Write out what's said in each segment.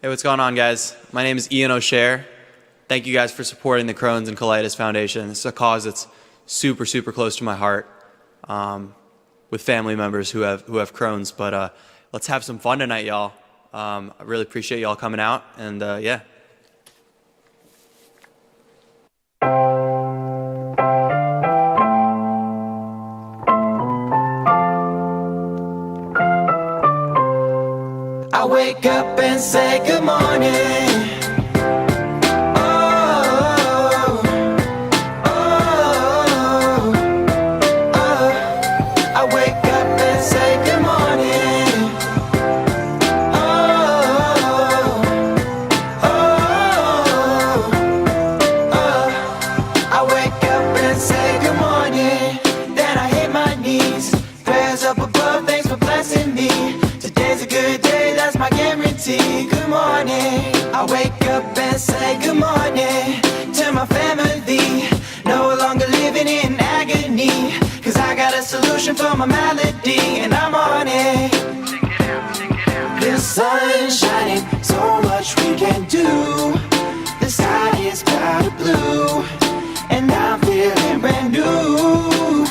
Hey, what's going on, guys? My name is Ian Osher. Thank you guys for supporting the Crohn's and Colitis Foundation. This is a cause that's super, super close to my heart, with family members who have Crohn's. But let's have some fun tonight, y'all. I really appreciate y'all coming out, and yeah. I wake up and say good morning. Oh, oh, oh. I wake up and say good morning. Oh, oh, oh. I wake up and say good morning. Then I hit my knees. Prayers up above, thanks for blessing me. Today's a good day, that's my guarantee. Good morning. I wake up and say good morning to my family. No longer living in agony, 'cause I got a solution for my malady, and I'm on it. The sun's shining, so much we can do. The sky is powder blue, and I'm feeling brand new.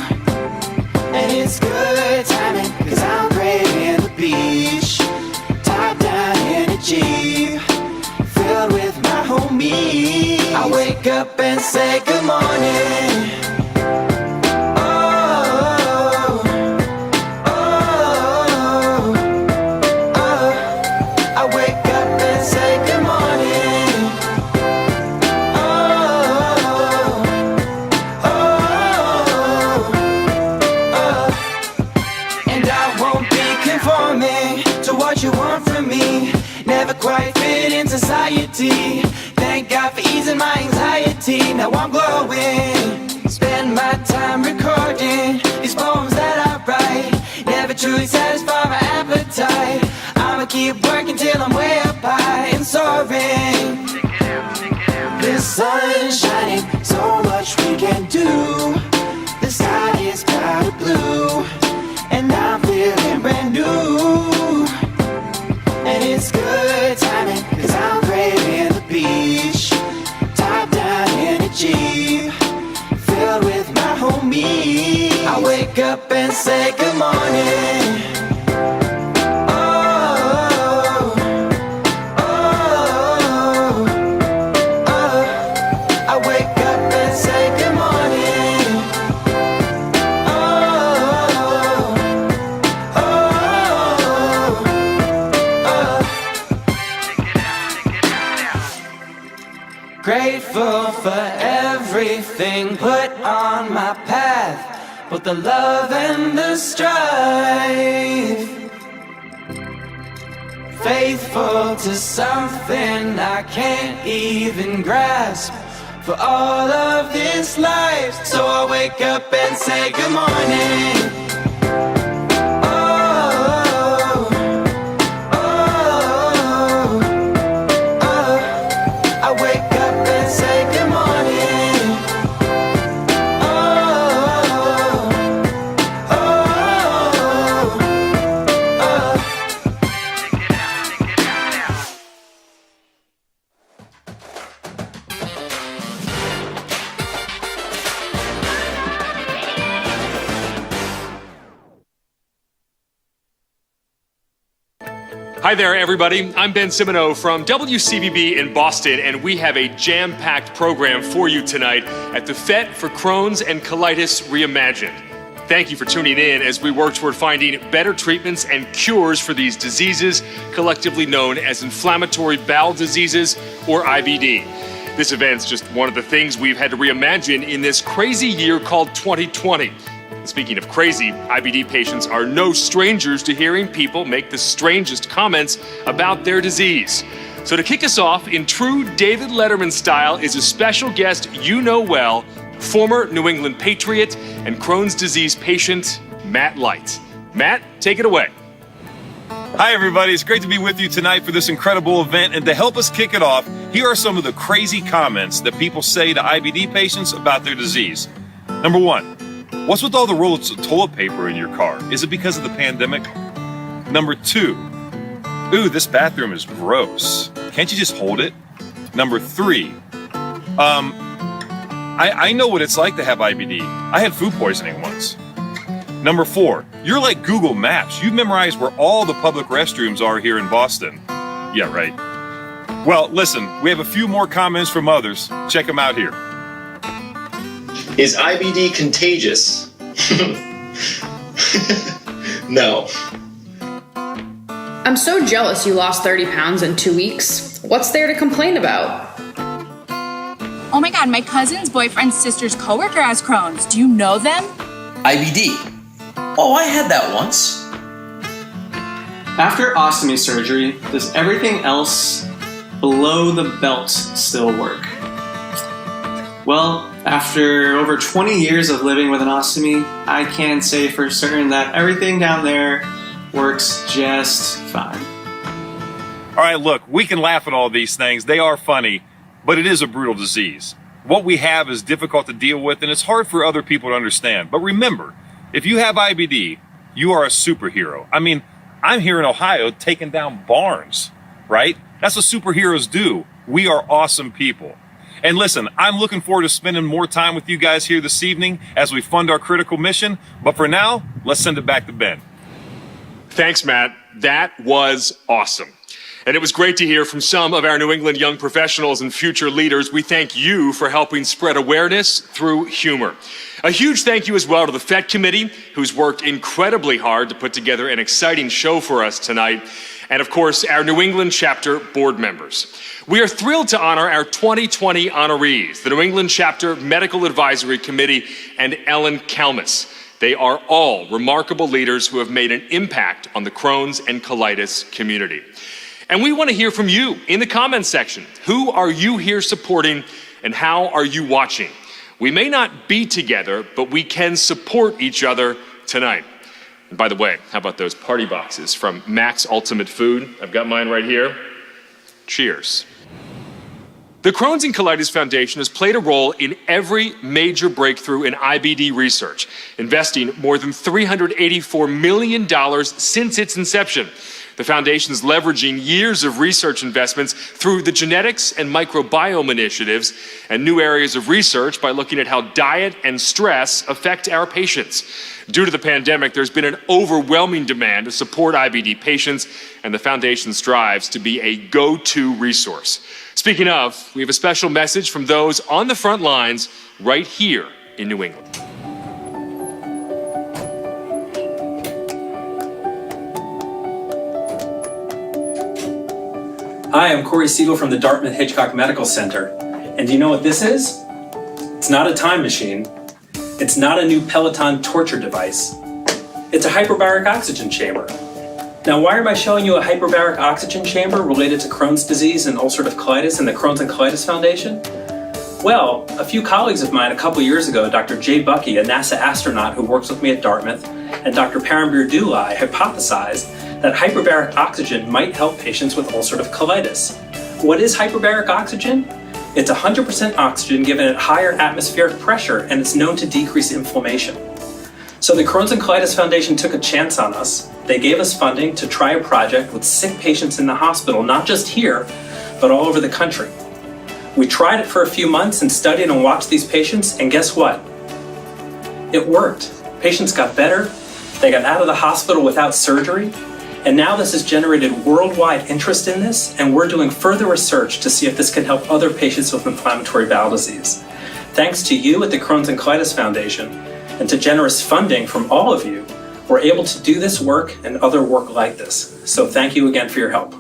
And it's good timing, 'cause I'm craving the beach. Top down energy, filled with my homie. I wake up and say good morning. Oh, oh, oh. I wake up and say good morning. Oh, oh, oh. And I won't be conforming to what you want from me. Never quite fit in society. Thank God for easing my anxiety. Now I'm glowing. Spend my time recording these poems that I write. Never truly satisfy my appetite. I'ma keep working till I'm way up high and soaring. The sun's shining, so much we can do. The sky is powder blue, and I'm feeling brand new. And it's good timing, 'cause I'm craving the beach. Top down energy, filled with my homie. I wake up and say good morning. Oh, oh, oh. I wake up and say good morning. Oh, oh, oh. Grateful for everything put on my path, both the love and the strife. Faithful to something I can't even grasp, for all of this life. So I wake up and say good morning. Oh, oh, oh. I wake up and say good morning. Oh, oh, oh. Hi there, everybody. I'm Ben Simoneau from WCVB in Boston, and we have a jam-packed program for you tonight at the Fete for Crohn's and Colitis Reimagined. Thank you for tuning in as we work toward finding better treatments and cures for these diseases, collectively known as inflammatory bowel diseases, or IBD. This event's just one of the things we've had to reimagine in this crazy year called 2020. Speaking of crazy, IBD patients are no strangers to hearing people make the strangest comments about their disease. So to kick us off in true David Letterman style is a special guest you know well, former New England Patriot and Crohn's disease patient, Matt Light. Matt, take it away. Hi everybody, it's great to be with you tonight for this incredible event, and to help us kick it off, here are some of the crazy comments that people say to IBD patients about their disease. Number one, what's with all the rolls of toilet paper in your car? Is it because of the pandemic? Number two, ooh, this bathroom is gross. Can't you just hold it? Number 3, I know what it's like to have IBD. I had food poisoning once. Number 4, you're like Google Maps. You've memorized where all the public restrooms are here in Boston. Yeah, right. Well, listen, we have a few more comments from others. Check them out here. Is IBD contagious? No. I'm so jealous you lost 30 pounds in 2 weeks. What's there to complain about? Oh my god, my cousin's boyfriend's sister's coworker has Crohn's. Do you know them? IBD. Oh, I had that once. After ostomy surgery, does everything else below the belt still work? Well, after over 20 years of living with an ostomy, I can say for certain that everything down there works just fine. All right, look, we can laugh at all these things. They are funny, but it is a brutal disease. What we have is difficult to deal with, and it's hard for other people to understand. But remember, if you have IBD, you are a superhero. I mean, I'm here in Ohio taking down barns, right? That's what superheroes do. We are awesome people. And listen, I'm looking forward to spending more time with you guys here this evening as we fund our critical mission. But for now, let's send it back to Ben. Thanks, Matt. That was awesome. And it was great to hear from some of our New England young professionals and future leaders. We thank you for helping spread awareness through humor. A huge thank you as well to the Fete Committee, who's worked incredibly hard to put together an exciting show for us tonight. And of course, our New England chapter board members. We are thrilled to honor our 2020 honorees, the New England Chapter Medical Advisory Committee and Ellen Kalmus. They are all remarkable leaders who have made an impact on the Crohn's and colitis community. And we want to hear from you in the comments section. Who are you here supporting and how are you watching? We may not be together, but we can support each other tonight. And by the way, how about those party boxes from Max Ultimate Food? I've got mine right here. Cheers. The Crohn's and Colitis Foundation has played a role in every major breakthrough in IBD research, investing more than $384 million since its inception. The foundation is leveraging years of research investments through the genetics and microbiome initiatives and new areas of research by looking at how diet and stress affect our patients. Due to the pandemic, there's been an overwhelming demand to support IBD patients, and the foundation strives to be a go-to resource. Speaking of, we have a special message from those on the front lines right here in New England. Hi, I'm Corey Siegel from the Dartmouth Hitchcock Medical Center. And do you know what this is? It's not a time machine. It's not a new Peloton torture device. It's a hyperbaric oxygen chamber. Now, why am I showing you a hyperbaric oxygen chamber related to Crohn's disease and ulcerative colitis and the Crohn's and Colitis Foundation? Well, a few colleagues of mine a couple years ago, Dr. Jay Bucky, a NASA astronaut who works with me at Dartmouth, and Dr. Parambir Dulai hypothesized that hyperbaric oxygen might help patients with ulcerative colitis. What is hyperbaric oxygen? It's 100% oxygen given at higher atmospheric pressure, and it's known to decrease inflammation. So the Crohn's and Colitis Foundation took a chance on us. They gave us funding to try a project with sick patients in the hospital, not just here, but all over the country. We tried it for a few months and studied and watched these patients, and guess what? It worked. Patients got better, they got out of the hospital without surgery, and now this has generated worldwide interest in this, and we're doing further research to see if this can help other patients with inflammatory bowel disease. Thanks to you at the Crohn's and Colitis Foundation, and to generous funding from all of you, we're able to do this work and other work like this. So thank you again for your help.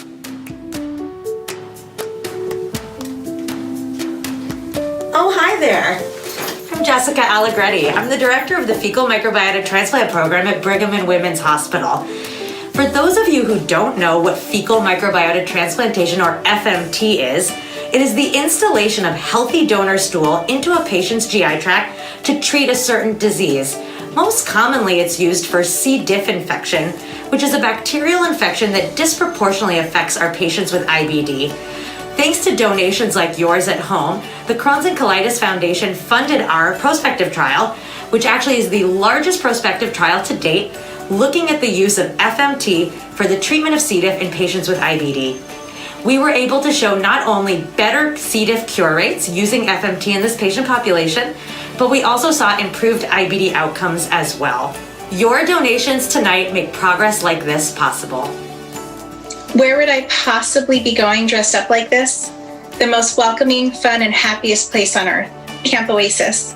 Oh, hi there. I'm Jessica Allegretti. I'm the director of the Fecal Microbiota Transplant Program at Brigham and Women's Hospital. For those of you who don't know what fecal microbiota transplantation, or FMT, is, it is the installation of healthy donor stool into a patient's GI tract to treat a certain disease. Most commonly, it's used for C. diff infection, which is a bacterial infection that disproportionately affects our patients with IBD. Thanks to donations like yours at home, the Crohn's and Colitis Foundation funded our prospective trial, which actually is the largest prospective trial to date, looking at the use of FMT for the treatment of C. diff in patients with IBD. we were able to show not only better C. diff cure rates using FMT in this patient population, but we also saw improved IBD outcomes as well. Your donations tonight make progress like this possible. Where would I possibly be going dressed up like this? The most welcoming, fun, and happiest place on earth, Camp Oasis.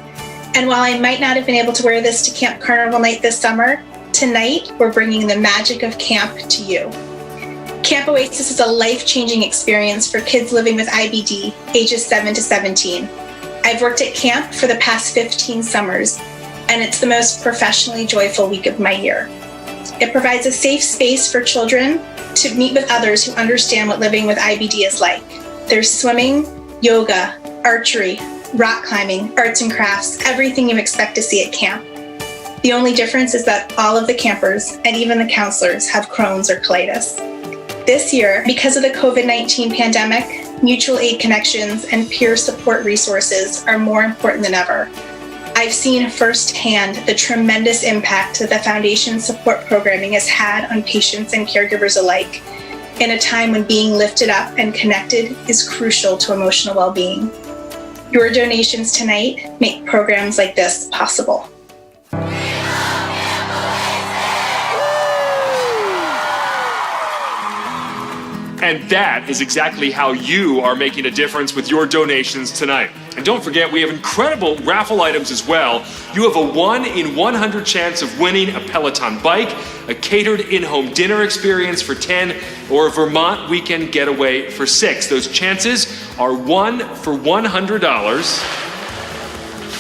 And while I might not have been able to wear this to Camp Carnival Night this summer, tonight we're bringing the magic of camp to you. Camp Oasis is a life-changing experience for kids living with IBD, ages 7 to 17. I've worked at camp for the past 15 summers, and it's the most professionally joyful week of my year. It provides a safe space for children to meet with others who understand what living with IBD is like. There's swimming, yoga, archery, rock climbing, arts and crafts, everything you expect to see at camp. The only difference is that all of the campers and even the counselors have Crohn's or colitis. This year, because of the COVID-19 pandemic, mutual aid connections and peer support resources are more important than ever. I've seen firsthand the tremendous impact that the Foundation's support programming has had on patients and caregivers alike, in a time when being lifted up and connected is crucial to emotional well-being. Your donations tonight make programs like this possible. And that is exactly how you are making a difference with your donations tonight. And don't forget, we have incredible raffle items as well. You have a 1 in 100 chance of winning a Peloton bike, a catered in-home dinner experience for 10, or a Vermont weekend getaway for 6. Those chances are 1 for $100,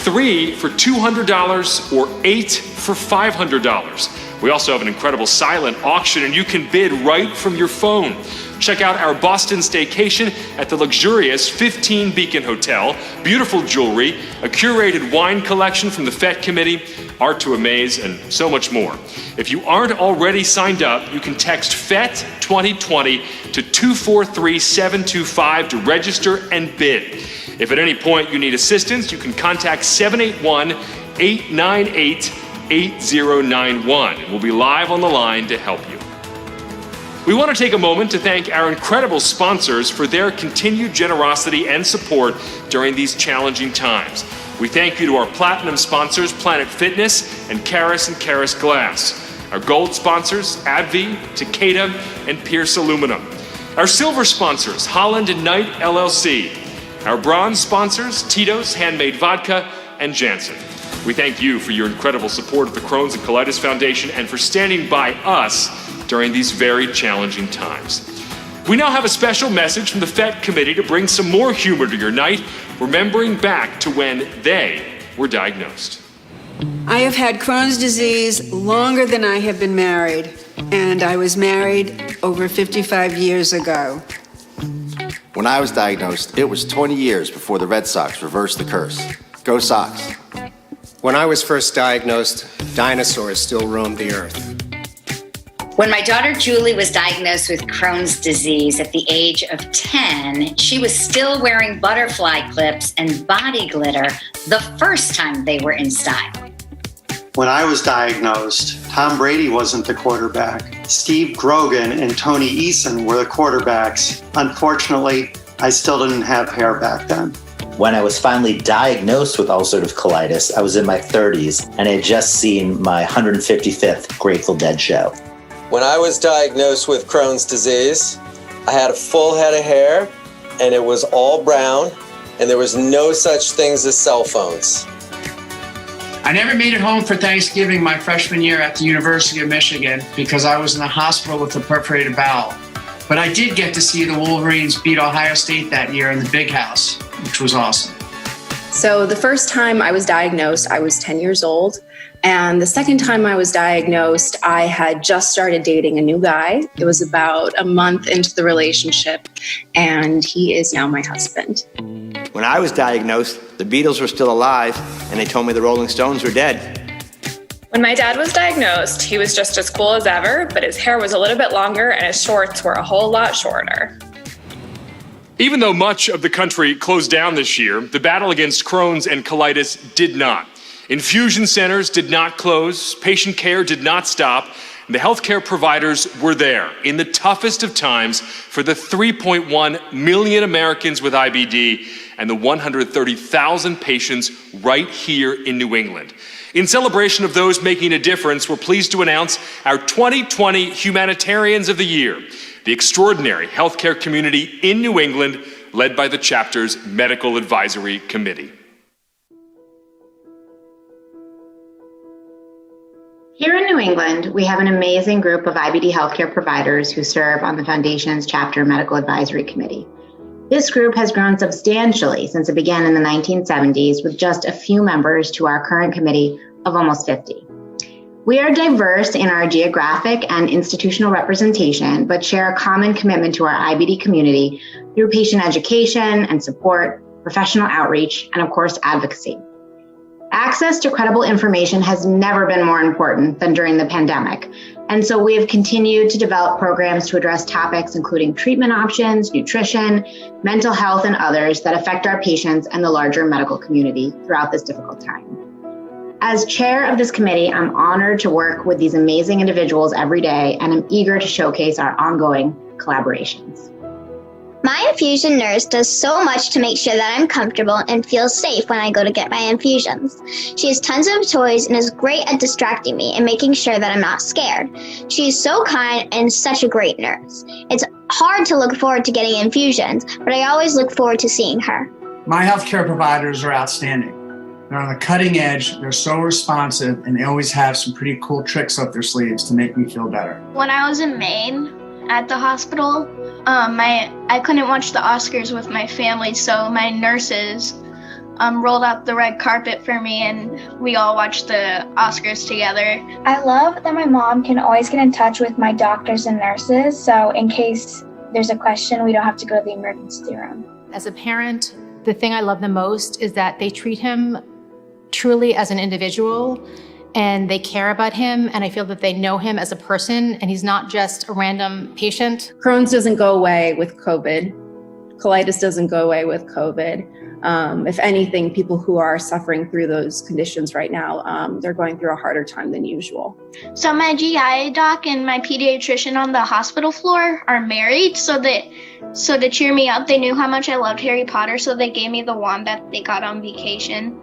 3 for $200, or 8 for $500. We also have an incredible silent auction, and you can bid right from your phone. Check out our Boston staycation at the luxurious 15 Beacon Hotel, beautiful jewelry, a curated wine collection from the Fete Committee, art to amaze, and so much more. If you aren't already signed up, you can text FET 2020 to 243725 to register and bid. If at any point you need assistance, you can contact 781-898-8091. We'll be live on the line to help you. We want to take a moment to thank our incredible sponsors for their continued generosity and support during these challenging times. We thank you to our platinum sponsors, Planet Fitness and Karas Glass. Our gold sponsors, AbbVie, Takeda, and Pierce Aluminum. Our silver sponsors, Holland and Knight LLC. Our bronze sponsors, Tito's Handmade Vodka and Janssen. We thank you for your incredible support of the Crohn's and Colitis Foundation and for standing by us during these very challenging times. We now have a special message from the Fete Committee to bring some more humor to your night, remembering back to when they were diagnosed. I have had Crohn's disease longer than I have been married, and I was married over 55 years ago. When I was diagnosed, it was 20 years before the Red Sox reversed the curse. Go Sox. When I was first diagnosed, dinosaurs still roamed the earth. When my daughter Julie was diagnosed with Crohn's disease at the age of 10, she was still wearing butterfly clips and body glitter the first time they were in style. When I was diagnosed, Tom Brady wasn't the quarterback. Steve Grogan and Tony Eason were the quarterbacks. Unfortunately, I still didn't have hair back then. When I was finally diagnosed with ulcerative colitis, I was in my 30s and I had just seen my 155th Grateful Dead show. When I was diagnosed with Crohn's disease, I had a full head of hair and it was all brown and there was no such things as cell phones. I never made it home for Thanksgiving my freshman year at the University of Michigan because I was in the hospital with a perforated bowel. But I did get to see the Wolverines beat Ohio State that year in the Big House, which was awesome. So the first time I was diagnosed, I was 10 years old. And the second time I was diagnosed, I had just started dating a new guy. It was about a month into the relationship, and he is now my husband. When I was diagnosed, the Beatles were still alive, and they told me the Rolling Stones were dead. When my dad was diagnosed, he was just as cool as ever, but his hair was a little bit longer and his shorts were a whole lot shorter. Even though much of the country closed down this year, the battle against Crohn's and colitis did not. Infusion centers did not close, patient care did not stop, And the healthcare providers were there in the toughest of times for the 3.1 million Americans with IBD and the 130,000 patients right here in New England. In celebration of those making a difference, we're pleased to announce our 2020 Humanitarians of the Year, the extraordinary healthcare community in New England, led by the chapter's Medical Advisory Committee. Here in New England, we have an amazing group of IBD healthcare providers who serve on the Foundation's Chapter Medical Advisory Committee. This group has grown substantially since it began in the 1970s, with just a few members to our current committee of almost 50. We are diverse in our geographic and institutional representation, but share a common commitment to our IBD community through patient education and support, professional outreach, and of course, advocacy. Access to credible information has never been more important than during the pandemic. And so we have continued to develop programs to address topics including treatment options, nutrition, mental health, and others that affect our patients and the larger medical community throughout this difficult time. As chair of this committee, I'm honored to work with these amazing individuals every day, and I'm eager to showcase our ongoing collaborations. My infusion nurse does so much to make sure that I'm comfortable and feel safe when I go to get my infusions. She has tons of toys and is great at distracting me and making sure that I'm not scared. She is so kind and such a great nurse. It's hard to look forward to getting infusions, but I always look forward to seeing her. My healthcare providers are outstanding. They're on the cutting edge, they're so responsive, and they always have some pretty cool tricks up their sleeves to make me feel better. When I was in Maine at the hospital, I couldn't watch the Oscars with my family, so my nurses rolled out the red carpet for me and we all watched the Oscars together. I love that my mom can always get in touch with my doctors and nurses, so in case there's a question, we don't have to go to the emergency room. As a parent, the thing I love the most is that they treat him truly as an individual and they care about him, and I feel that they know him as a person and he's not just a random patient. Crohn's doesn't go away with COVID. Colitis doesn't go away with COVID. If anything, people who are suffering through those conditions right now, they're going through a harder time than usual. So my GI doc and my pediatrician on the hospital floor are married, so to cheer me up, they knew how much I loved Harry Potter, so they gave me the wand that they got on vacation.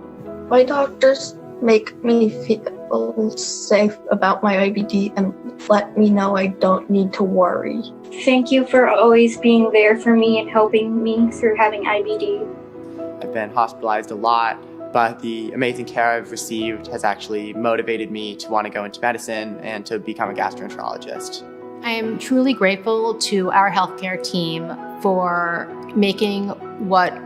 My doctors make me feel safe about my IBD and let me know I don't need to worry. Thank you for always being there for me and helping me through having IBD. I've been hospitalized a lot, but the amazing care I've received has actually motivated me to want to go into medicine and to become a gastroenterologist. I am truly grateful to our healthcare team for making what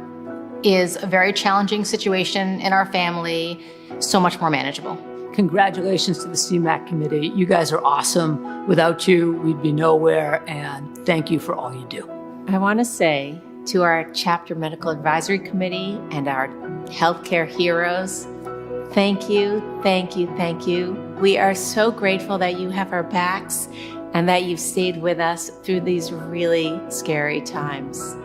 is a very challenging situation in our family so much more manageable. Congratulations to the CMAC committee. You guys are awesome. Without you, we'd be nowhere, and thank you for all you do. I want to say to our Chapter Medical Advisory Committee and our healthcare heroes, thank you, thank you, thank you. We are so grateful that you have our backs and that you've stayed with us through these really scary times.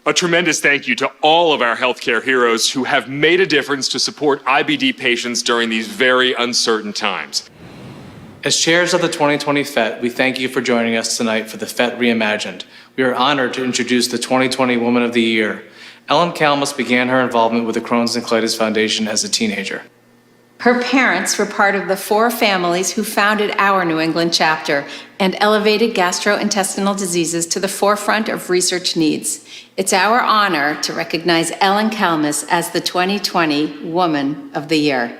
A tremendous thank you to all of our healthcare heroes who have made a difference to support IBD patients during these very uncertain times. As chairs of the 2020 Fete, we thank you for joining us tonight for the Fete Reimagined. We are honored to introduce the 2020 Woman of the Year. Ellen Kalmus began her involvement with the Crohn's and Colitis Foundation as a teenager. Her parents were part of the 4 families who founded our New England chapter and elevated gastrointestinal diseases to the forefront of research needs. It's our honor to recognize Ellen Kalmus as the 2020 Woman of the Year.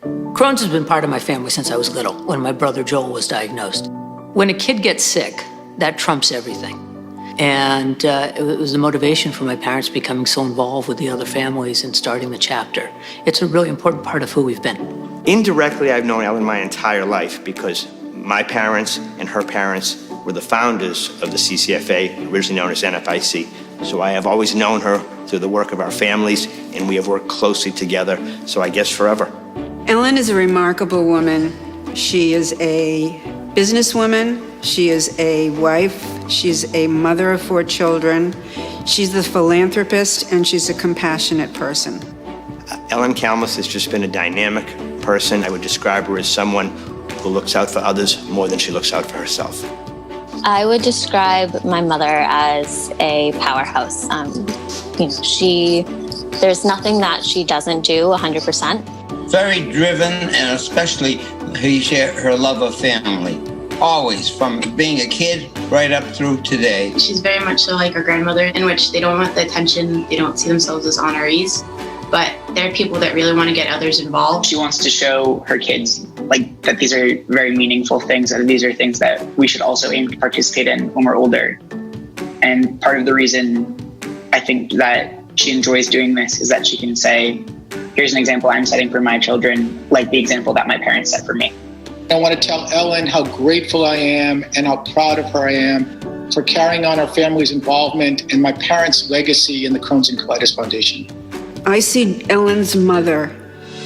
Crohn's has been part of my family since I was little, when my brother Joel was diagnosed. When a kid gets sick, that trumps everything. And it was the motivation for my parents becoming so involved with the other families and starting the chapter. It's a really important part of who we've been. Indirectly, I've known Ellen my entire life because my parents and her parents were the founders of the CCFA, originally known as NFIC. So I have always known her through the work of our families, and we have worked closely together, so I guess forever. Ellen is a remarkable woman. She is a businesswoman. She is a wife. She's a mother of 4 children. She's the philanthropist, and she's a compassionate person. Ellen Kalmus has just been a dynamic person. I would describe her as someone who looks out for others more than she looks out for herself. I would describe my mother as a powerhouse. There's nothing that she doesn't do 100%. Very driven, and especially her love of family. Always, from being a kid right up through today. She's very much so like her grandmother, in which they don't want the attention, they don't see themselves as honorees, but they're people that really want to get others involved. She wants to show her kids that these are very meaningful things, and these are things that we should also aim to participate in when we're older. And part of the reason I think that she enjoys doing this is that she can say, here's an example I'm setting for my children, like the example that my parents set for me. I want to tell Ellen how grateful I am and how proud of her I am for carrying on our family's involvement and my parents' legacy in the Crohn's and Colitis Foundation. I see Ellen's mother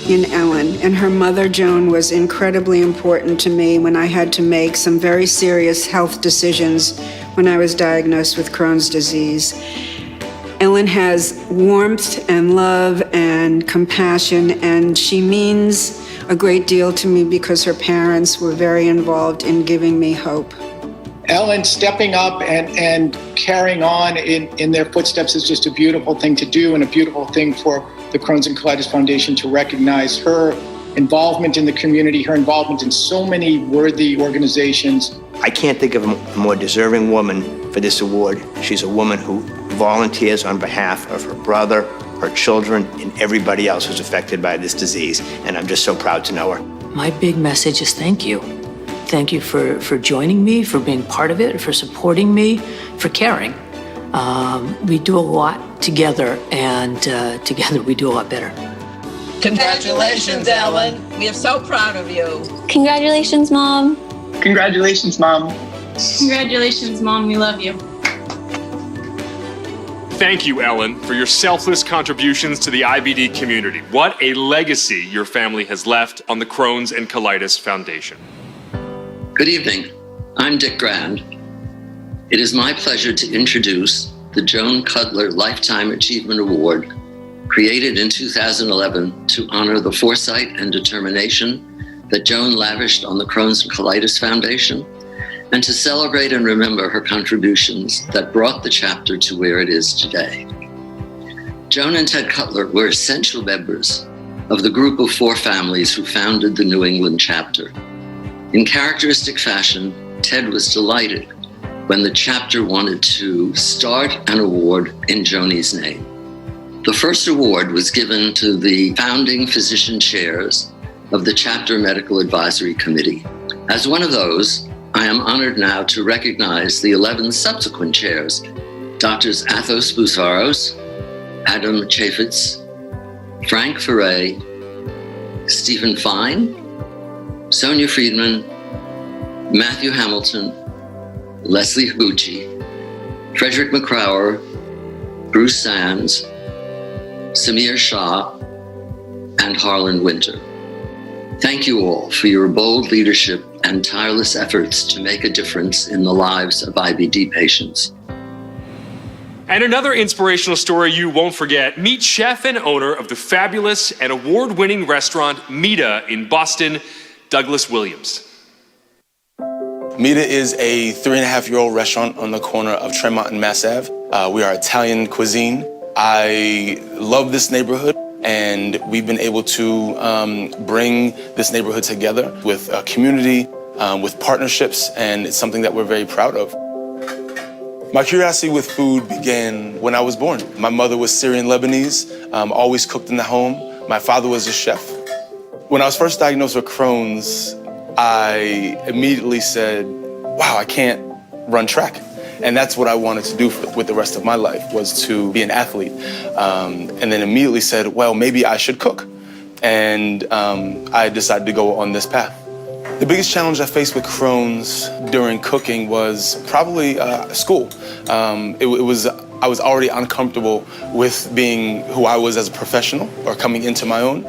in Ellen, and her mother, Joan, was incredibly important to me when I had to make some very serious health decisions when I was diagnosed with Crohn's disease. Ellen has warmth and love and compassion, and she means a great deal to me because her parents were very involved in giving me hope. Ellen stepping up and carrying on in their footsteps is just a beautiful thing to do, and a beautiful thing for the Crohn's and Colitis Foundation to recognize her involvement in the community, her involvement in so many worthy organizations. I can't think of a more deserving woman for this award. She's a woman who volunteers on behalf of her brother, her children, and everybody else who's affected by this disease, and I'm just so proud to know her. My big message is thank you. Thank you for joining me, for being part of it, for supporting me, for caring. We do a lot together, and together we do a lot better. Congratulations, Ellen. We are so proud of you. Congratulations, Mom. Congratulations, Mom. Congratulations, Mom. We love you. Thank you, Ellen, for your selfless contributions to the IBD community. What a legacy your family has left on the Crohn's and Colitis Foundation. Good evening. I'm Dick Grand. It is my pleasure to introduce the Joan Cutler Lifetime Achievement Award, created in 2011 to honor the foresight and determination that Joan lavished on the Crohn's and Colitis Foundation, and to celebrate and remember her contributions that brought the chapter to where it is today. Joan and Ted Cutler were essential members of the group of 4 families who founded the New England chapter. In characteristic fashion, Ted was delighted when the chapter wanted to start an award in Joni's name. The first award was given to the founding physician chairs of the Chapter Medical Advisory Committee. As one of those, I am honored now to recognize the 11 subsequent chairs, Drs. Athos Boussaros, Adam Chaffetz, Frank Ferre, Stephen Fine, Sonia Friedman, Matthew Hamilton, Leslie Higuchi, Frederick McCrower, Bruce Sands, Samir Shah, and Harlan Winter. Thank you all for your bold leadership and tireless efforts to make a difference in the lives of IBD patients. And another inspirational story you won't forget. Meet chef and owner of the fabulous and award-winning restaurant Mita in Boston, Douglas Williams. Mita is a 3.5-year-old restaurant on the corner of Tremont and Mass Ave. We are Italian cuisine. I love this neighborhood, and we've been able to bring this neighborhood together with a community, with partnerships, and it's something that we're very proud of. My curiosity with food began when I was born. My mother was Syrian Lebanese, always cooked in the home. My father was a chef. When I was first diagnosed with Crohn's, I immediately said, wow, I can't run track. And that's what I wanted to do with the rest of my life, was to be an athlete. And then immediately said, well, maybe I should cook. And I decided to go on this path. The biggest challenge I faced with Crohn's during cooking was probably school. It was I was already uncomfortable with being who I was as a professional or coming into my own,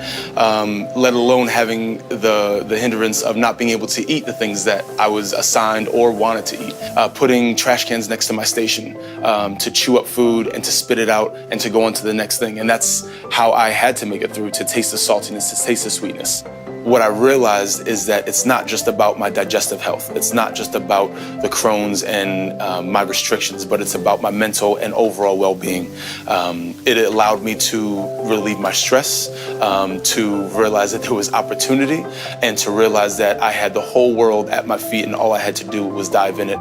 let alone having the hindrance of not being able to eat the things that I was assigned or wanted to eat. Putting trash cans next to my station to chew up food and to spit it out and to go on to the next thing. And that's how I had to make it through, to taste the saltiness, to taste the sweetness. What I realized is that it's not just about my digestive health. It's not just about the Crohn's and my restrictions, but it's about my mental and overall well-being. It allowed me to relieve my stress, to realize that there was opportunity, and to realize that I had the whole world at my feet and all I had to do was dive in it.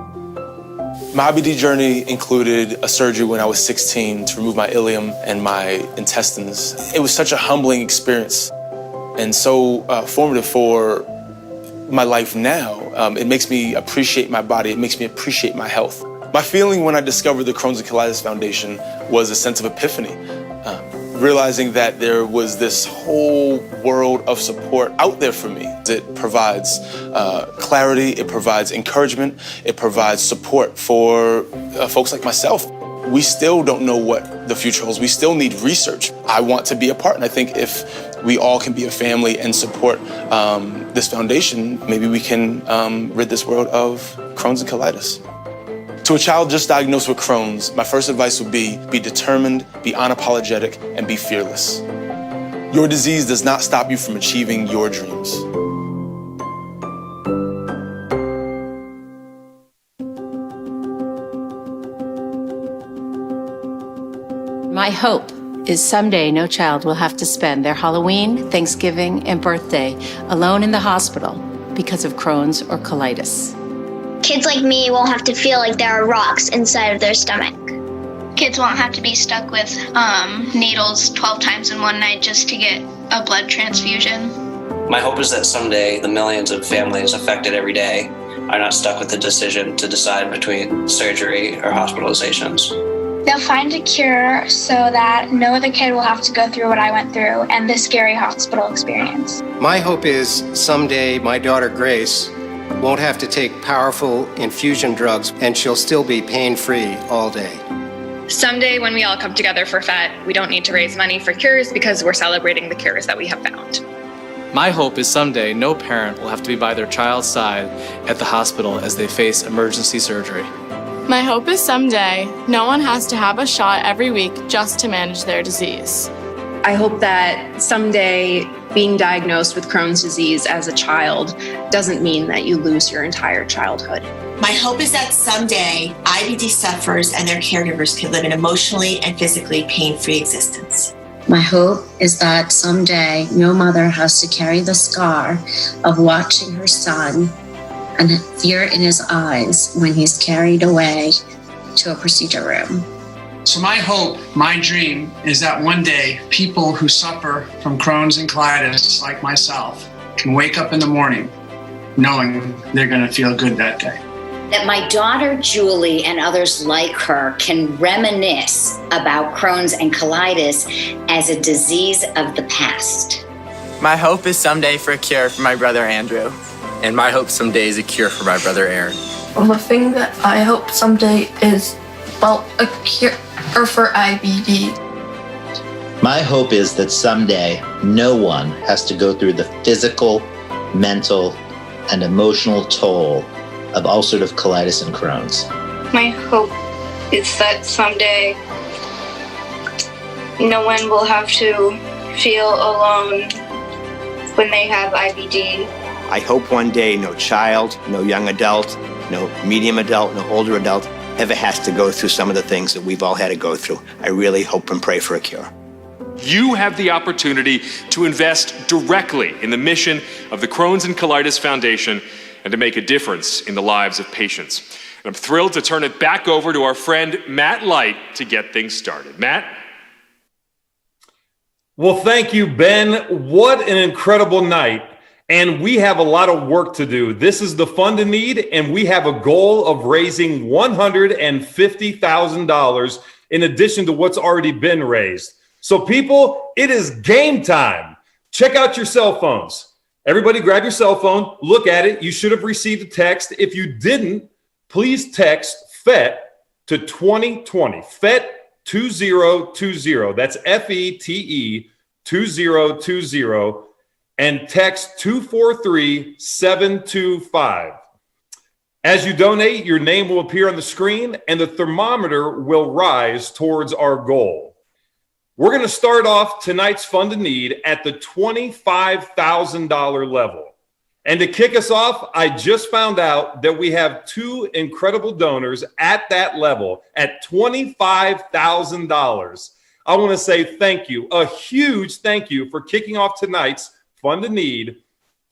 My IBD journey included a surgery when I was 16 to remove my ileum and my intestines. It was such a humbling experience and so formative for my life now. It makes me appreciate my body. It makes me appreciate my health. My feeling when I discovered the Crohn's and Colitis Foundation was a sense of epiphany, realizing that there was this whole world of support out there for me. It provides clarity, it provides encouragement, it provides support for folks like myself. We still don't know what the future holds. We still need research. I want to be a part, and I think if we all can be a family and support this foundation, maybe we can rid this world of Crohn's and colitis. To a child just diagnosed with Crohn's, my first advice would be determined, be unapologetic, and be fearless. Your disease does not stop you from achieving your dreams. My hope is someday no child will have to spend their Halloween, Thanksgiving, and birthday alone in the hospital because of Crohn's or colitis. Kids like me won't have to feel like there are rocks inside of their stomach. Kids won't have to be stuck with needles 12 times in one night just to get a blood transfusion. My hope is that someday the millions of families affected every day are not stuck with the decision to decide between surgery or hospitalizations. They'll find a cure so that no other kid will have to go through what I went through and this scary hospital experience. My hope is someday my daughter Grace won't have to take powerful infusion drugs and she'll still be pain-free all day. Someday when we all come together for Fete, we don't need to raise money for cures because we're celebrating the cures that we have found. My hope is someday no parent will have to be by their child's side at the hospital as they face emergency surgery. My hope is someday no one has to have a shot every week just to manage their disease. I hope that someday being diagnosed with Crohn's disease as a child doesn't mean that you lose your entire childhood. My hope is that someday IBD sufferers and their caregivers can live an emotionally and physically pain-free existence. My hope is that someday no mother has to carry the scar of watching her son and fear in his eyes when he's carried away to a procedure room. So my hope, my dream, is that one day people who suffer from Crohn's and colitis, like myself, can wake up in the morning knowing they're going to feel good that day. That my daughter Julie and others like her can reminisce about Crohn's and colitis as a disease of the past. My hope is someday for a cure for my brother Andrew. And my hope someday is a cure for my brother Aaron. Well, the thing that I hope someday is, well, a cure for IBD. My hope is that someday no one has to go through the physical, mental, and emotional toll of ulcerative colitis and Crohn's. My hope is that someday no one will have to feel alone when they have IBD. I hope one day no child, no young adult, no medium adult, no older adult ever has to go through some of the things that we've all had to go through. I really hope and pray for a cure. You have the opportunity to invest directly in the mission of the Crohn's and Colitis Foundation and to make a difference in the lives of patients. And I'm thrilled to turn it back over to our friend Matt Light to get things started. Matt? Well, thank you, Ben. What an incredible night. And we have a lot of work to do. This is the Fund in Need, and we have a goal of raising $150,000 in addition to what's already been raised. So people, it is game time. Check out your cell phones. Everybody grab your cell phone, look at it. You should have received a text. If you didn't, please text FET to 2020. FET 2020. That's FETE 2020. And text 243-725. As you donate, your name will appear on the screen and the thermometer will rise towards our goal. We're going to start off tonight's Fund to Need at the $25,000 level. And to kick us off, I just found out that we have two incredible donors at that level at $25,000. I want to say thank you, a huge thank you for kicking off tonight's Fund to Need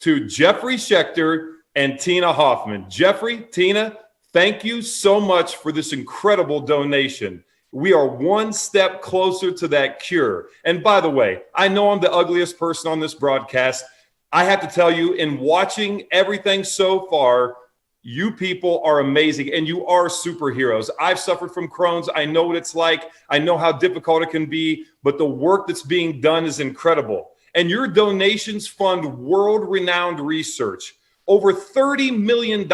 to Jeffrey Schechter and Tina Hoffman. Jeffrey, Tina, thank you so much for this incredible donation. We are one step closer to that cure. And by the way, I know I'm the ugliest person on this broadcast. I have to tell you, in watching everything so far, you people are amazing and you are superheroes. I've suffered from Crohn's. I know what it's like. I know how difficult it can be, but the work that's being done is incredible. And your donations fund world-renowned research. Over $30 million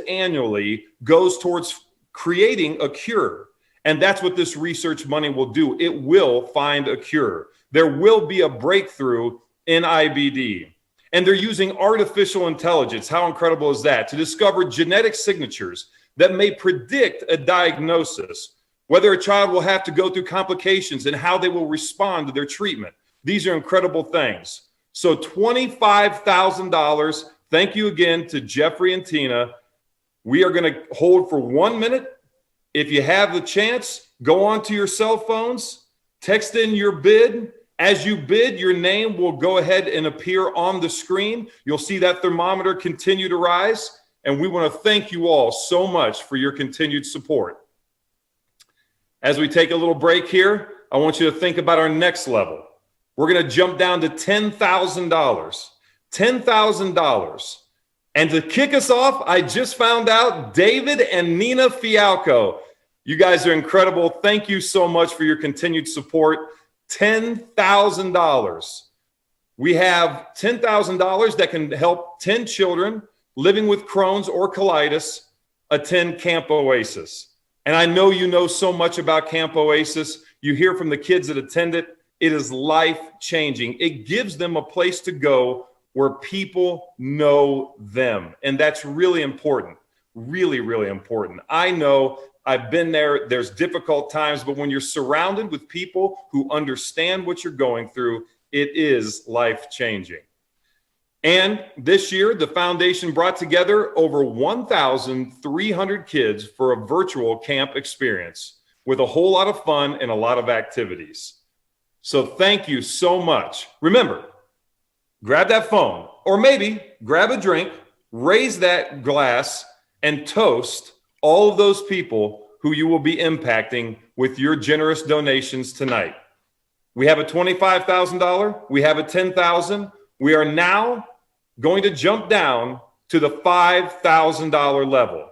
annually goes towards creating a cure. And that's what this research money will do. It will find a cure. There will be a breakthrough in IBD. And they're using artificial intelligence. How incredible is that? To discover genetic signatures that may predict a diagnosis, whether a child will have to go through complications and how they will respond to their treatment. These are incredible things. So $25,000. Thank you again to Jeffrey and Tina. We are going to hold for 1 minute. If you have the chance, go onto your cell phones, text in your bid. As you bid, your name will go ahead and appear on the screen. You'll see that thermometer continue to rise. And we want to thank you all so much for your continued support. As we take a little break here, I want you to think about our next level. We're going to jump down to $10,000. $10,000. And to kick us off, I just found out David and Nina Fialco. You guys are incredible. Thank you so much for your continued support. $10,000. We have $10,000 that can help 10 children living with Crohn's or colitis attend Camp Oasis. And I know you know so much about Camp Oasis. You hear from the kids that attend it. It is life-changing. It gives them a place to go where people know them. And that's really important, really, really important. I know I've been there. There's difficult times, but when you're surrounded with people who understand what you're going through, it is life-changing. And this year, the foundation brought together over 1,300 kids for a virtual camp experience with a whole lot of fun and a lot of activities. So thank you so much. Remember, grab that phone, or maybe grab a drink, raise that glass, and toast all of those people who you will be impacting with your generous donations tonight. We have a $25,000. We have a $10,000. We are now going to jump down to the $5,000 level.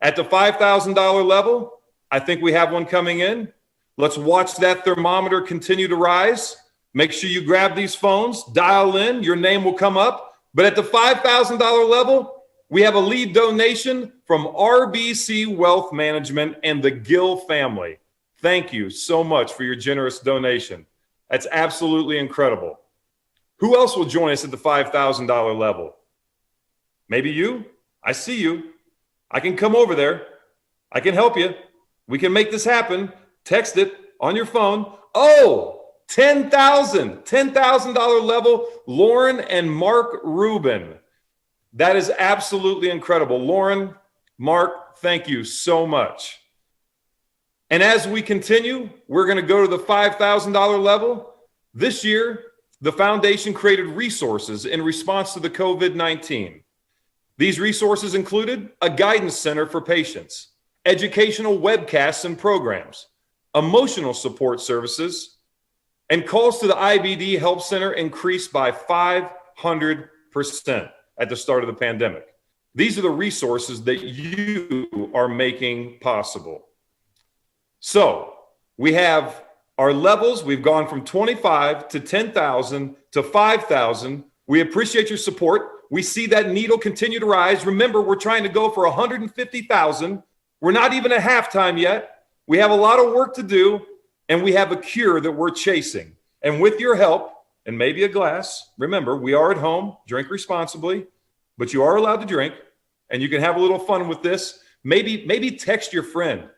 At the $5,000 level, I think we have one coming in. Let's watch that thermometer continue to rise. Make sure you grab these phones, dial in, your name will come up. But at the $5,000 level, we have a lead donation from RBC Wealth Management and the Gill family. Thank you so much for your generous donation. That's absolutely incredible. Who else will join us at the $5,000 level? Maybe you? I see you. I can come over there. I can help you. We can make this happen. Text it on your phone. Oh, $10,000 level, Lauren and Mark Rubin. That is absolutely incredible. Lauren, Mark, thank you so much. And as we continue, we're going to go to the $5,000 level. This year, the foundation created resources in response to the COVID-19. These resources included a guidance center for patients, educational webcasts and programs, emotional support services, and calls to the IBD Help Center increased by 500% at the start of the pandemic. These are the resources that you are making possible. So we have our levels. We've gone from 25 to 10,000 to 5,000. We appreciate your support. We see that needle continue to rise. Remember, we're trying to go for 150,000. We're not even at halftime yet. We have a lot of work to do, and we have a cure that we're chasing. And with your help, and maybe a glass, remember, we are at home, drink responsibly, but you are allowed to drink, and you can have a little fun with this. Maybe text your friend.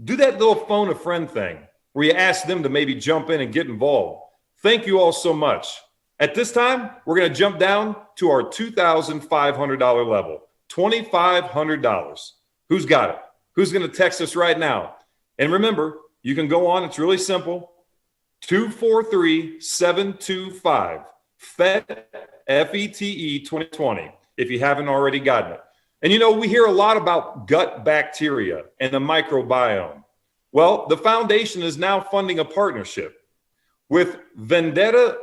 Do that little phone a friend thing where you ask them to maybe jump in and get involved. Thank you all so much. At this time, we're going to jump down to our $2,500 level, $2,500. Who's got it? Who's going to text us right now? And remember, you can go on. It's really simple. 243-725, FETE, F-E-T-E 2020, if you haven't already gotten it. And you know, we hear a lot about gut bacteria and the microbiome. Well, the foundation is now funding a partnership with Vendana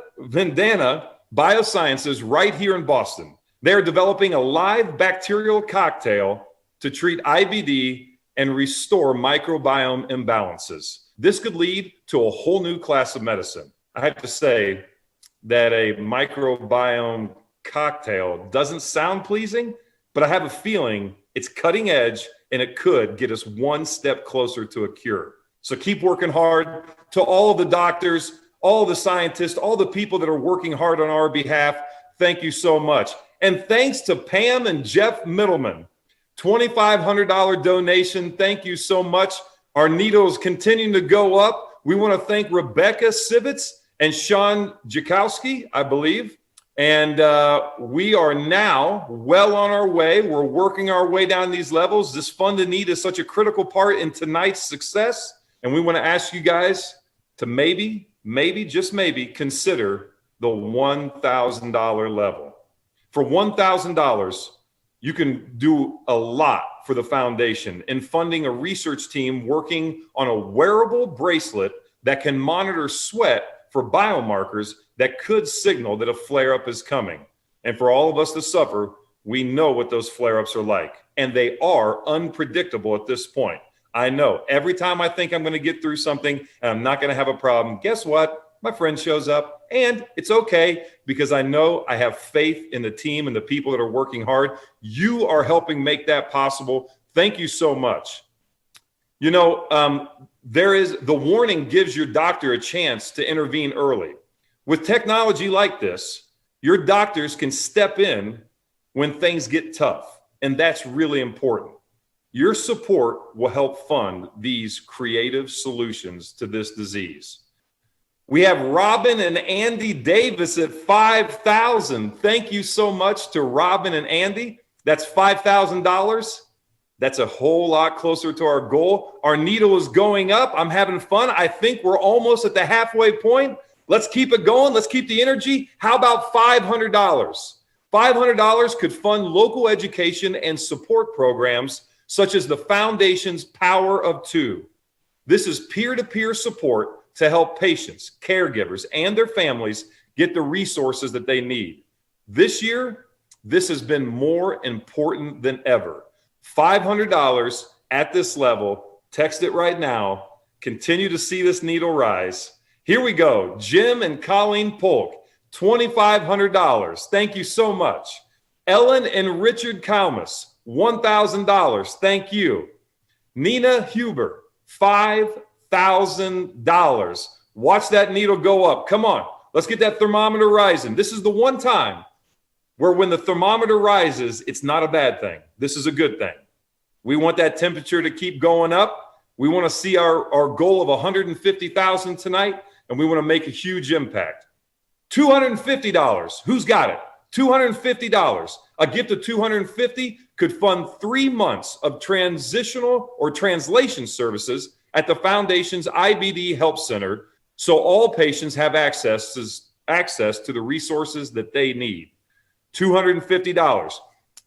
Biosciences right here in Boston. They're developing a live bacterial cocktail to treat IBD and restore microbiome imbalances. This could lead to a whole new class of medicine. I have to say that a microbiome cocktail doesn't sound pleasing, but I have a feeling it's cutting edge and it could get us one step closer to a cure. So keep working hard. To all of the doctors, all the scientists, all the people that are working hard on our behalf, thank you so much. And thanks to Pam and Jeff Middleman, $2,500 donation. Thank you so much. Our needles continuing to go up. We want to thank Rebecca Sivitz and Sean Jakowski, I believe. And we are now well on our way. We're working our way down these levels. This fund to need is such a critical part in tonight's success. And we want to ask you guys to maybe, just maybe, consider the $1,000 level. For $1,000, you can do a lot for the foundation in funding a research team working on a wearable bracelet that can monitor sweat for biomarkers that could signal that a flare-up is coming. And for all of us to suffer, we know what those flare-ups are like. And they are unpredictable at this point. I know every time I think I'm going to get through something and I'm not going to have a problem, guess what? My friend shows up, and it's okay because I know I have faith in the team and the people that are working hard. You are helping make that possible. Thank you so much. You know, the warning gives your doctor a chance to intervene early. With technology like this, your doctors can step in when things get tough, and that's really important. Your support will help fund these creative solutions to this disease. We have Robin and Andy Davis at $5,000. Thank you so much to Robin and Andy. That's $5,000. That's a whole lot closer to our goal. Our needle is going up. I'm having fun. I think we're almost at the halfway point. Let's keep it going. Let's keep the energy. How about $500? $500 could fund local education and support programs such as the Foundation's Power of Two. This is peer-to-peer support to help patients, caregivers, and their families get the resources that they need. This year, this has been more important than ever. $500 at this level. Text it right now. Continue to see this needle rise. Here we go. Jim and Colleen Polk, $2,500. Thank you so much. Ellen and Richard Kalmus, $1,000. Thank you. Nina Huber, $5,000. Watch that needle go up. Come on. Let's get that thermometer rising. This is the one time where when the thermometer rises, it's not a bad thing. This is a good thing. We want that temperature to keep going up. We want to see our goal of 150,000 tonight, and we want to make a huge impact. $250. Who's got it? $250. A gift of $250 could fund 3 months of transitional or translation services at the Foundation's IBD Help Center, so all patients have access to the resources that they need. $250.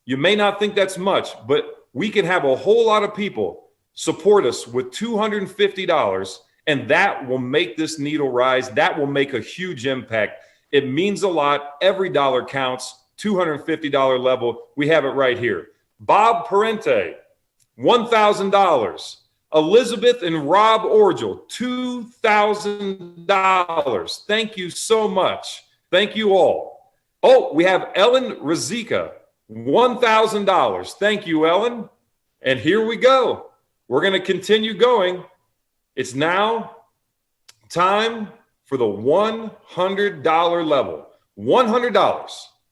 You may not think that's much, but we can have a whole lot of people support us with $250, and that will make this needle rise. That will make a huge impact. It means a lot. Every dollar counts. $250 level. We have it right here. Bob Parente, $1,000. Elizabeth and Rob Orgel, $2,000. Thank you so much. Thank you all. Oh, we have Ellen Razika, $1,000. Thank you, Ellen. And here we go. We're going to continue going. It's now time for the $100 level. $100.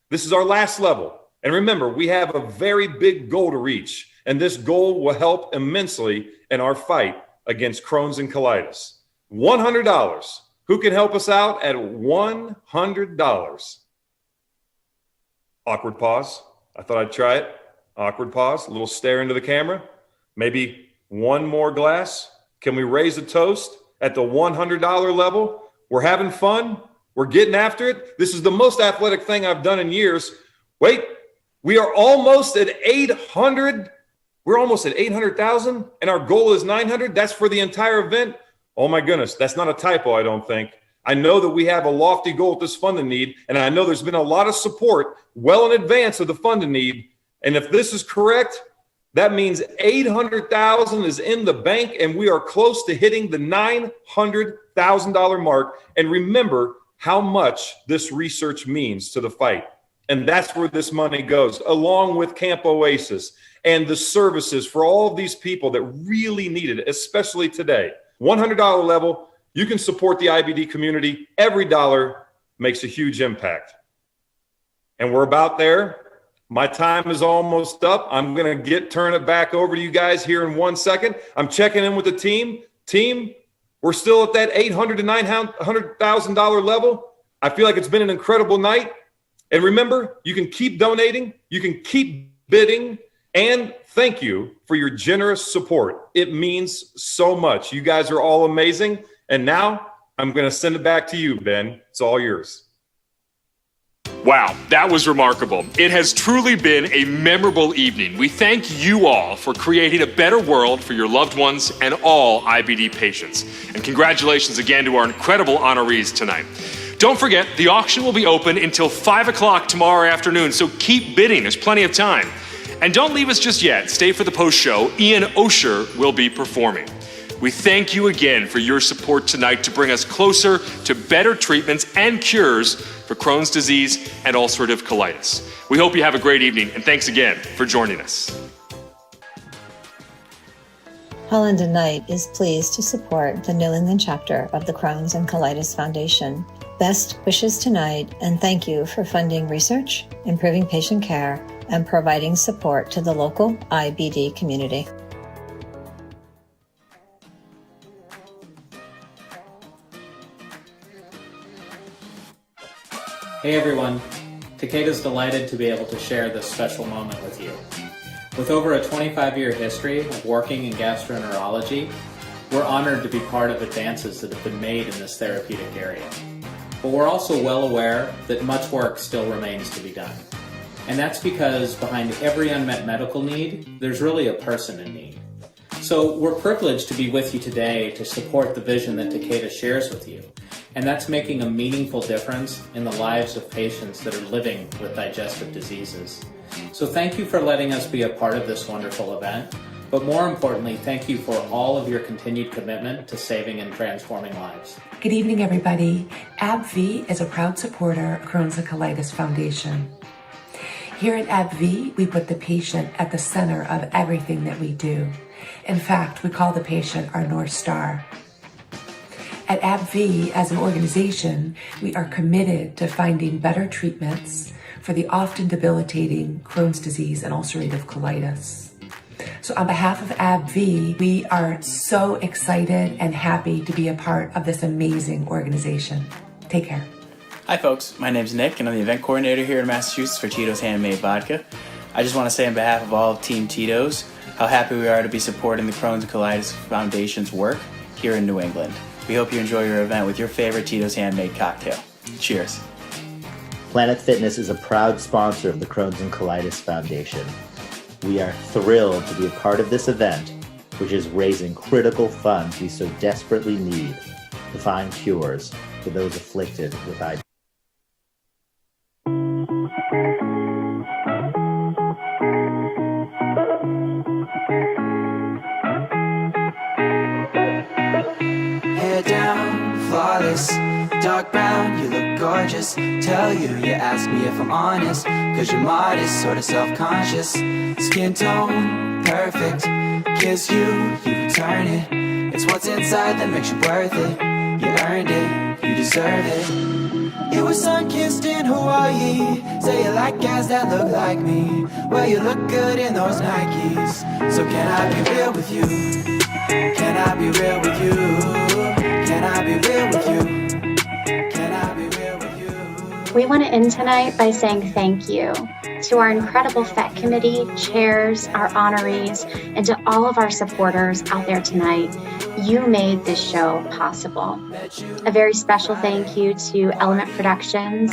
This is our last level. And remember, we have a very big goal to reach, and this goal will help immensely in our fight against Crohn's and colitis. $100. Who can help us out at $100? Awkward pause. I thought I'd try it. Awkward pause. A little stare into the camera. Maybe one more glass. Can we raise a toast at the $100 level? We're having fun. We're getting after it. This is the most athletic thing I've done in years. Wait, we are almost at 800. We're almost at 800,000 and our goal is 900. That's for the entire event. Oh my goodness. That's not a typo, I don't think. I know that we have a lofty goal with this funding need, and I know there's been a lot of support well in advance of the funding need. And if this is correct, that means 800,000 is in the bank and we are close to hitting the $900,000 mark. And remember how much this research means to the fight. And that's where this money goes, along with Camp Oasis and the services for all of these people that really need it, especially today. $100 level, you can support the IBD community. Every dollar makes a huge impact. And we're about there. My time is almost up. I'm going to turn it back over to you guys here in 1 second. I'm checking in with the team. Team, we're still at that $800,000 to $900,000 level. I feel like it's been an incredible night. And remember, you can keep donating, you can keep bidding, and thank you for your generous support. It means so much. You guys are all amazing. And now I'm going to send it back to you, Ben. It's all yours. Wow, that was remarkable. It has truly been a memorable evening. We thank you all for creating a better world for your loved ones and all IBD patients. And congratulations again to our incredible honorees tonight. Don't forget, the auction will be open until 5 o'clock tomorrow afternoon, so keep bidding. There's plenty of time. And don't leave us just yet. Stay for the post show. Ian Osher will be performing. We thank you again for your support tonight to bring us closer to better treatments and cures for Crohn's disease and ulcerative colitis. We hope you have a great evening, and thanks again for joining us. Holland and Knight is pleased to support the New England chapter of the Crohn's and Colitis Foundation. Best wishes tonight, and thank you for funding research, improving patient care, and providing support to the local IBD community. Hey everyone, Takeda's delighted to be able to share this special moment with you. With over a 25-year history of working in gastroenterology, we're honored to be part of advances that have been made in this therapeutic area. But we're also well aware that much work still remains to be done. And that's because behind every unmet medical need, there's really a person in need. So we're privileged to be with you today to support the vision that Takeda shares with you. And that's making a meaningful difference in the lives of patients that are living with digestive diseases. So thank you for letting us be a part of this wonderful event. But more importantly, thank you for all of your continued commitment to saving and transforming lives. Good evening, everybody. AbbVie is a proud supporter of Crohn's and Colitis Foundation. Here at AbbVie, we put the patient at the center of everything that we do. In fact, we call the patient our North Star. At AbbVie, as an organization, we are committed to finding better treatments for the often debilitating Crohn's disease and ulcerative colitis. So on behalf of AbbVie, we are so excited and happy to be a part of this amazing organization. Take care. Hi folks, my name's Nick and I'm the event coordinator here in Massachusetts for Tito's Handmade Vodka. I just want to say on behalf of all of Team Tito's how happy we are to be supporting the Crohn's and Colitis Foundation's work here in New England. We hope you enjoy your event with your favorite Tito's Handmade cocktail. Cheers. Planet Fitness is a proud sponsor of the Crohn's and Colitis Foundation. We are thrilled to be a part of this event, which is raising critical funds we so desperately need to find cures for those afflicted with IBD. Hair down, flawless, dark brown, you look gorgeous. Tell you ask me if I'm honest, cause you're modest, sorta self-conscious. Skin tone, perfect, kiss you return it. It's what's inside that makes you worth it. You earned it, you deserve it. You were sun-kissed in Hawaii. Say you like guys that look like me. Well, you look good in those Nikes. So can I be real with you? Can I be real with you? Can I be real with you? Can I be real with you? We want to end tonight by saying thank you to our incredible FET committee, chairs, our honorees, and to all of our supporters out there tonight. You made this show possible. A very special thank you to Element Productions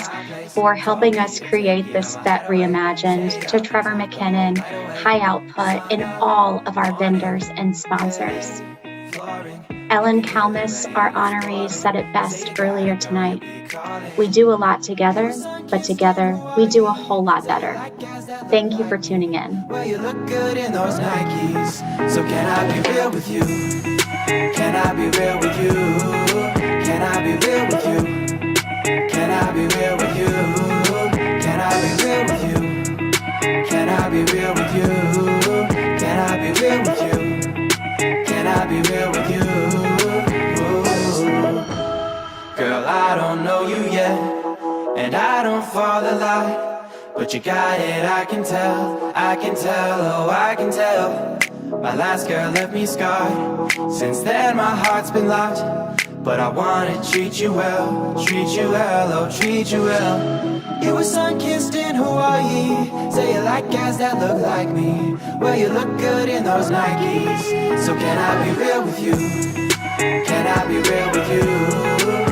for helping us create this FET Reimagined, to Trevor McKinnon, High Output, and all of our vendors and sponsors. Ellen Kalmus, our honoree, said it best earlier tonight. We do a lot together, but together we do a whole lot better. Thank you for tuning in. Well, you look good in those Nikes. So can I be real with you? Can I be real with you? Can I be real with you? Can I be real with you? Can I be real with you? Can I be real with you? Can I be real with you? Can I be real with you? Ooh. Girl, I don't know you yet, and I don't fall the light, but you got it, I can tell, oh, I can tell. My last girl left me scarred. Since then my heart's been locked, but I wanna treat you well, oh, treat you well. You were sun-kissed in Hawaii. Say you like guys that look like me. Well, you look good in those Nikes. So can I be real with you? Can I be real with you?